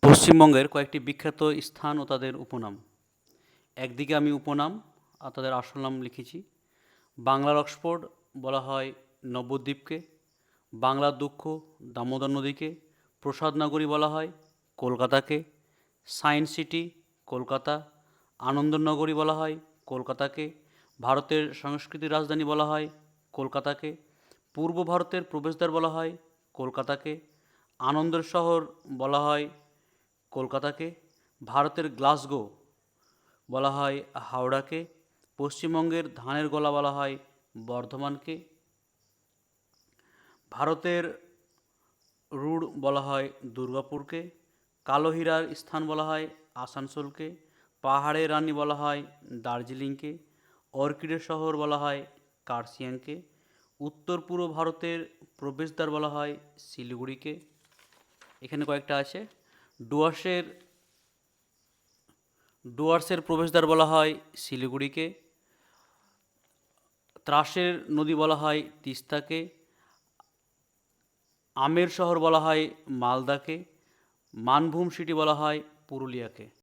পশ্চিমবঙ্গের কয়েকটি বিখ্যাত স্থান ও তাদের উপনাম। একদিকে আমি উপনাম আর তাদের আসল নাম লিখেছি। বাংলার অক্সফোর্ড বলা হয় নবদ্বীপকে, বাংলার দুঃখ দামোদর নদীকে, প্রসাদ নগরী বলা হয় কলকাতাকে, সায়েন্স সিটি কলকাতা, আনন্দনগরী বলা হয় কলকাতাকে, ভারতের সংস্কৃতির রাজধানী বলা হয় কলকাতাকে, পূর্ব ভারতের প্রবেশদ্বার বলা হয় কলকাতাকে, আনন্দের শহর বলা হয় কলকাতাকে, ভারতের গ্লাসগো বলা হয় হাওড়াকে, পশ্চিমবঙ্গের ধানের গোলা বলা হয় বর্ধমানকে, ভারতের রুড় বলা হয় দুর্গাপুরকে, কালো হীরার স্থান বলা হয় আসানসোলকে, পাহাড়ের রানী বলা হয় দার্জিলিংকে, অর্কিডের শহর বলা হয় কার্শিয়াংকে, উত্তর পূর্ব ভারতের প্রবেশদ্বার বলা হয় শিলিগুড়িকে। এখানে কয়েকটা আছে। ডুয়ার্সের ডুয়ার্সের প্রবেশদ্বার বলা হয় শিলিগুড়িকে, ত্রাসের নদী বলা হয় তিস্তাকে, আমের শহর বলা হয় মালদাকে, মানভূম সিটি বলা হয় পুরুলিয়াকে।